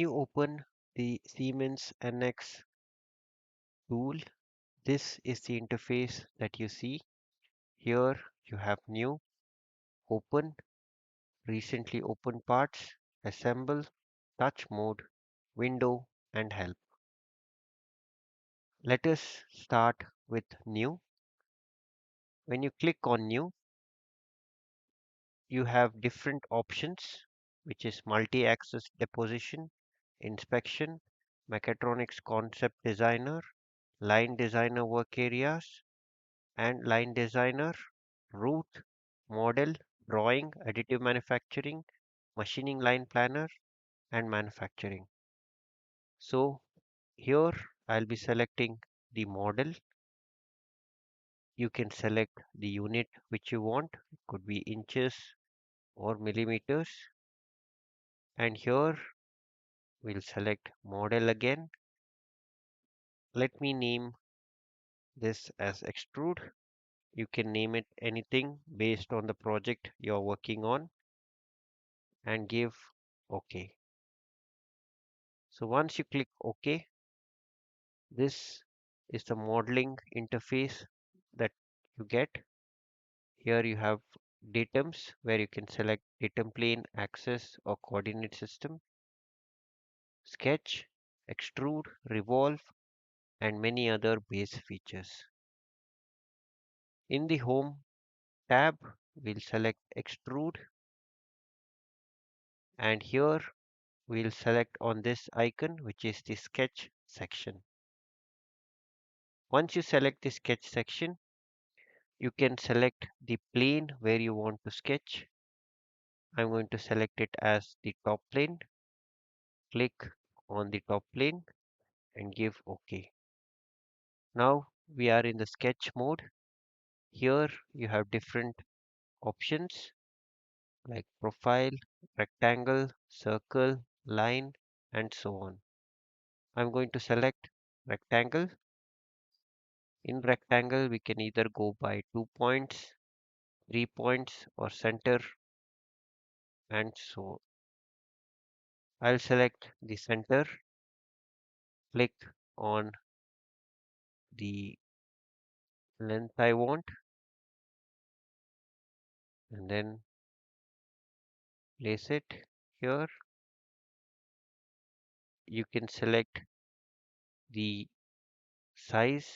you open the Siemens NX tool, this is the interface that you see. Here you have new, open, recently opened parts, assemble, touch mode, window, and help. Let us start with new. When you click on new, you have different options, which is multi-axis deposition, inspection, mechatronics concept designer, line designer work areas, and line designer, route, model, drawing, additive manufacturing, machining line planner, and manufacturing. So here I'll be selecting the model. You can select the unit which you want. It could be inches or millimeters. And here we'll select model again. Let me name this as extrude. You can name it anything based on the project you're working on and give OK. So once you click OK, this is the modeling interface that you get. Here you have datums where you can select datum plane, axis, or coordinate system, sketch, extrude, revolve, and many other base features. In the Home tab, we'll select extrude, and here we'll select on this icon, which is the sketch section. Once you select the sketch section, you can select the plane where you want to sketch. I'm going to select it as the top plane. Click on the top plane and give OK. Now we are in the sketch mode. Here you have different options like profile, rectangle, circle, line, and so on. I'm going to select rectangle. In rectangle, we can either go by 2 points, 3 points, or center, and so I'll select the center, click on the length I want, and then place it here. You can select the size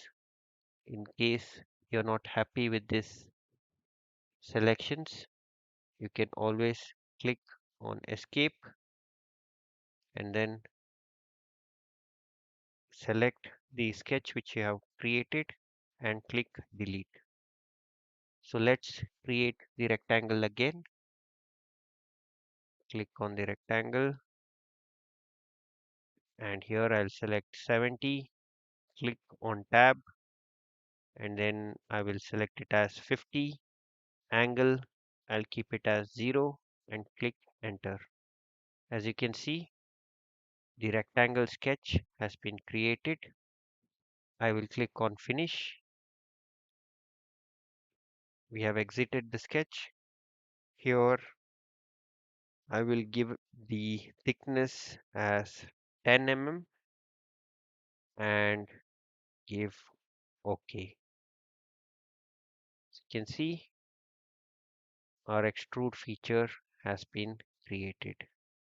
in case you're not happy with this selections. You can always click on escape and then select the sketch which you have created and click delete. So let's create the rectangle again. Click on the rectangle and here I'll select 70. Click on tab and then I will select it as 50. Angle, I'll keep it as 0 and click enter. As you can see, the rectangle sketch has been created. I will click on finish. We have exited the sketch. Here I will give the thickness as 10 mm and give OK. As you can see, our extrude feature has been created.